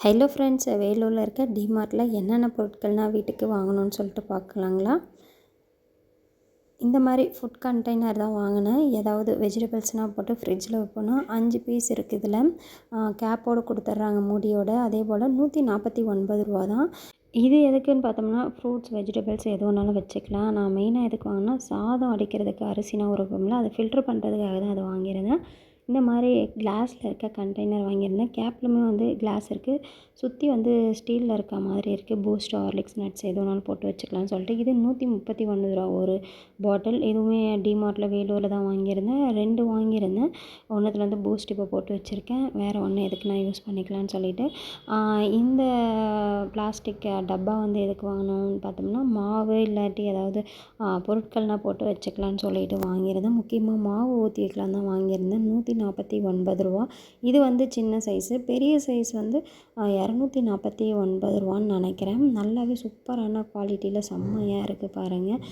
Hello friends, வேலூரில் இருக்க டிமார்ட்டில் என்னென்ன பொருட்கள்னால் வீட்டுக்கு வாங்கணும்னு சொல்லிட்டு பார்க்கலாங்களா. இந்த மாதிரி ஃபுட் கண்டெய்னர் தான் வாங்கினேன். ஏதாவது வெஜிடபிள்ஸ்னால் போட்டு ஃப்ரிட்ஜில் வைப்போம். 5 பீஸ் இருக்குது. இதில் கேப்போடு கொடுத்துட்றாங்க மூடியோடு. அதே போல் 149 ரூபா தான். இது எதுக்குன்னு பார்த்தோம்னா ஃப்ரூட்ஸ் வெஜிடபிள்ஸ் எது வேணாலும் வச்சுக்கலாம். நான் மெயினாக எதுக்கு வாங்கினா சாதம் அடிக்கிறதுக்கு அரிசினா உரப்போம்ல, அதை ஃபில்ட்ரு பண்ணுறதுக்காக தான் அதை வாங்கியிருந்தேன். இந்த மாதிரி கிளாஸில் இருக்க கண்டெய்னர் வாங்கியிருந்தேன். கேப்லுமே வந்து கிளாஸ் இருக்குது, சுற்றி வந்து ஸ்டீலில் இருக்க மாதிரி இருக்குது. பூஸ்ட், ஹார்லிக்ஸ், நட்ஸ் எது வேணாலும் போட்டு வச்சுக்கலாம்னு சொல்லிட்டு இது 139 ரூபா ஒரு பாட்டில். இதுவுமே டிமார்ட்டில் வேலூரில் தான் வாங்கியிருந்தேன். 2 வாங்கியிருந்தேன். ஒன்றுத்துல வந்து பூஸ்ட் இப்போ போட்டு வச்சுருக்கேன். வேறு ஒன்று எதுக்கு நான் யூஸ் பண்ணிக்கலாம்னு சொல்லிவிட்டு இந்த பிளாஸ்டிக் டப்பா வந்து எதுக்கு வாங்கினோன்னு பார்த்தோம்னா மாவு இல்லாட்டி ஏதாவது பொருட்கள்னால் போட்டு வச்சுக்கலான்னு சொல்லிட்டு வாங்கியிருந்தேன். முக்கியமாக மாவு ஊற்றி வைக்கலாம் தான் வாங்கியிருந்தேன். 149 ரூபா. இது வந்து சின்ன சைஸு. பெரிய சைஸ் வந்து 249 ரூபான்னு நினைக்கிறேன். நல்லாவே சூப்பரான குவாலிட்டியில் செம்மையாக இருக்குது பாருங்கள்.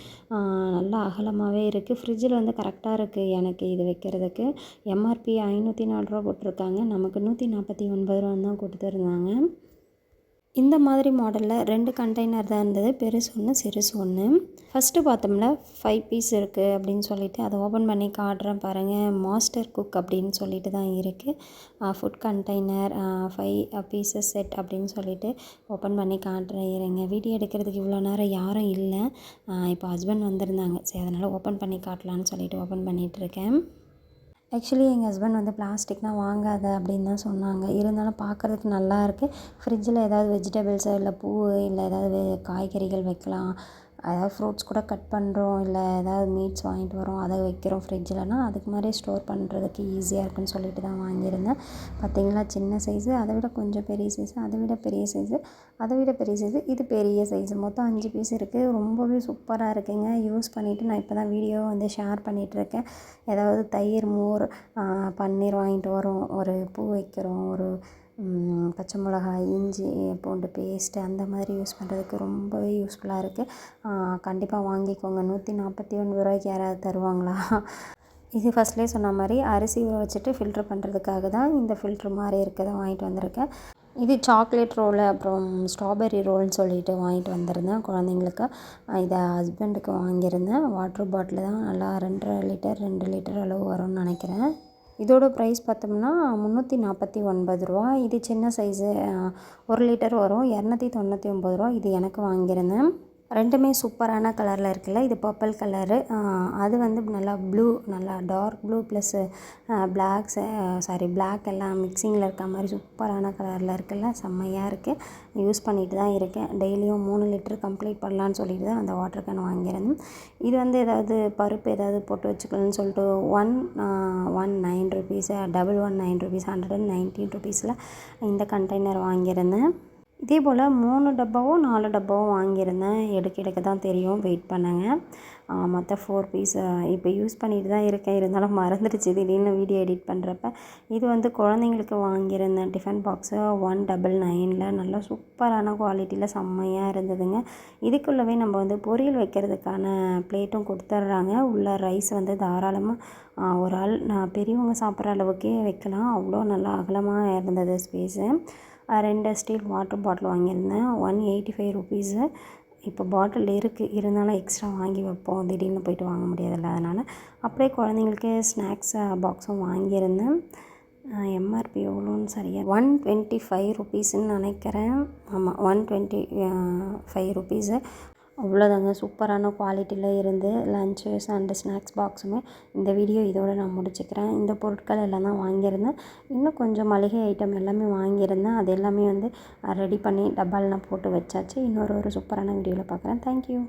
நல்லா அகலமாகவே இருக்குது. ஃப்ரிட்ஜில் வந்து கரெக்டாக இருக்குது எனக்கு இது வைக்கிறதுக்கு. எம்ஆர்பி 504 ரூபா போட்டிருக்காங்க. நமக்கு 149 ரூபான்னு தான் கொடுத்துருந்தாங்க. இந்த மாதிரி மாடலில் 2 கண்டெய்னர் தான் இருந்தது. பெருசு ஒன்று, சிறுசு ஒன்று. ஃபஸ்ட்டு பார்த்தோம்ல 5 பீஸ் இருக்குது அப்படின்னு சொல்லிட்டு அதை ஓப்பன் பண்ணி காட்டுறேன் பாருங்கள். மாஸ்டர் குக் அப்படின்னு சொல்லிட்டு தான் இருக்குது. ஃபுட் கண்டெய்னர் 5 பீசஸ் செட் அப்படின்னு சொல்லிட்டு ஓப்பன் பண்ணி காட்டுறேன். இருங்க, வீடியோ எடுக்கிறதுக்கு இவ்வளோ நேரம் யாரும் இல்லை. இப்போ ஹஸ்பண்ட் வந்திருந்தாங்க. சரி, அதனால் ஓப்பன் பண்ணி காட்டலான்னு சொல்லிட்டு ஓப்பன் பண்ணிகிட்ருக்கேன். ஆக்சுவலி எங்கள் ஹஸ்பண்ட் வந்து பிளாஸ்டிக்னால் வாங்காத அப்படின்னு தான் சொன்னாங்க. இருந்தாலும் பார்க்குறதுக்கு நல்லா இருக்குது. ஃப்ரிட்ஜில் ஏதாவது வெஜிடபிள்ஸோ இல்லை பூ இல்லை ஏதாவது காய்கறிகள் வைக்கலாம். அதாவது ஃப்ரூட்ஸ் கூட கட் பண்ணுறோம், இல்லை ஏதாவது மீட்ஸ் வாங்கிட்டு வரோம், அதை வைக்கிறோம் ஃப்ரிட்ஜில்னா அதுக்கு மாதிரி ஸ்டோர் பண்ணுறதுக்கு ஈஸியாக இருக்குன்னு சொல்லிட்டு தான் வாங்கியிருந்தேன். பார்த்திங்களா, சின்ன சைஸு, அதை விட கொஞ்சம் பெரிய சைஸு, அதை விட பெரிய சைஸு, அதை விட பெரிய சைஸு, இது பெரிய சைஸு. மொத்தம் 5 பீஸ் இருக்குது. ரொம்பவே சூப்பராக இருக்குங்க. யூஸ் பண்ணிவிட்டு நான் இப்போ தான் வீடியோ வந்து ஷேர் பண்ணிகிட்ருக்கேன். ஏதாவது தயிர், மோர், பன்னீர் வாங்கிட்டு வரோம், ஒரு பூ வைக்கிறோம், ஒரு பச்சை மிளகாய், இஞ்சி பூண்டு பேஸ்ட்டு அந்த மாதிரி யூஸ் பண்ணுறதுக்கு ரொம்பவே யூஸ்ஃபுல்லாக இருக்குது. கண்டிப்பாக வாங்கிக்கோங்க. 149 ரூபாய்க்கு யாராவது தருவாங்களா? இது ஃபஸ்ட்லேயே சொன்ன மாதிரி அரிசி ஊற வச்சுட்டு ஃபில்ட்ரு பண்ணுறதுக்காக தான் இந்த ஃபில்ட்ரு மாதிரி இருக்கதை வாங்கிட்டு வந்திருக்கேன். இது சாக்லேட் ரோலு, அப்புறம் ஸ்ட்ராபெர்ரி ரோல்னு சொல்லிட்டு வாங்கிட்டு வந்திருந்தேன் குழந்தைங்களுக்கு. இதை ஹஸ்பண்டுக்கு வாங்கியிருந்தேன். வாட்ரு பாட்டில் தான், நல்லா 2.5 லிட்டர் 2 லிட்டர் அளவு வரும்னு நினைக்கிறேன். இதோட ப்ரைஸ் பார்த்தோம்னா 349 ரூபா. இது சின்ன சைஸு 1 லிட்டர் வரும், 299 ரூபா. இது எனக்கு வாங்கியிருந்தேன். ரெண்டுமே சூப்பரான கலரில் இருக்குல்ல. இது பர்பிள் கலரு, அது வந்து நல்லா ப்ளூ, நல்லா டார்க் ப்ளூ ப்ளஸ் பிளாக் எல்லாம் மிக்சிங்கில் இருக்க மாதிரி சூப்பரான கலரில் இருக்குல்ல. செம்மையாக இருக்குது. யூஸ் பண்ணிட்டு தான் இருக்கேன். டெய்லியும் 3 லிட்டர் கம்ப்ளீட் பண்ணலான்னு சொல்லிட்டு தான் அந்த வாட்டர் கேன் வாங்கியிருந்தேன். இது வந்து ஏதாவது பருப்பு ஏதாவது போட்டு வச்சுக்கலான்னு சொல்லிட்டு 119 ருபீஸ், 119 ருபீஸ், 119 ருபீஸில் இந்த கண்டெய்னர் வாங்கியிருந்தேன். இதே போல் 3 டப்பாவோ 4 டப்பாவோ வாங்கியிருந்தேன். எடுக்க தான் தெரியும், வெயிட் பண்ணுங்க. மொத்தம் 4 பீஸ் இப்போ யூஸ் பண்ணிட்டு தான் இருக்கேன். இருந்தாலும் மறந்துடுச்சு திடீர்னு வீடியோ எடிட் பண்ணுறப்ப. இது வந்து குழந்தைங்களுக்கு வாங்கியிருந்தேன் டிஃபன் பாக்ஸு 199ல். நல்லா சூப்பரான குவாலிட்டியில் செம்மையாக இருந்ததுங்க. இதுக்குள்ளவே நம்ம வந்து பொரியல் வைக்கிறதுக்கான பிளேட்டும் கொடுத்துட்றாங்க. உள்ள ரைஸ் வந்து தாராளமாக ஒரு ஆள் பெரியவங்க சாப்பிட்ற அளவுக்கே வைக்கலாம். அவ்வளோ நல்லா அகலமாக இருந்தது ஸ்பேஸு. 2 ஸ்டீல் வாட்டர் பாட்டில் வாங்கியிருந்தேன். 185 ருபீஸு. இப்போ பாட்டில் இருக்குது, இருந்தாலும் எக்ஸ்ட்ரா வாங்கி வைப்போம், திடீர்னு போய்ட்டு வாங்க முடியாதுல்ல. அதனால் அப்படியே குழந்தைங்களுக்கு ஸ்நாக்ஸ் பாக்ஸும் வாங்கியிருந்தேன். எம்ஆர்பி எவ்வளோன்னு சரியாக 125 ருபீஸுன்னு நினைக்கிறேன். ஆமாம், 125 ருபீஸு. அவ்வளோதாங்க. சூப்பரான குவாலிட்டியில் இருந்து லன்ச்சஸ் அண்டு ஸ்நாக்ஸ் பாக்ஸுமே. இந்த வீடியோ இதோடு நான் முடிச்சுக்கிறேன். இந்த பொருட்கள் எல்லாம் தான் வாங்கியிருந்தேன். இன்னும் கொஞ்சம் மளிகை ஐட்டம் எல்லாமே வாங்கியிருந்தேன். அது எல்லாமே வந்து ரெடி பண்ணி டப்பாலெலாம் போட்டு வச்சாச்சு. இன்னொரு சூப்பரான வீடியோவில் பார்க்குறேன். தேங்க்யூ.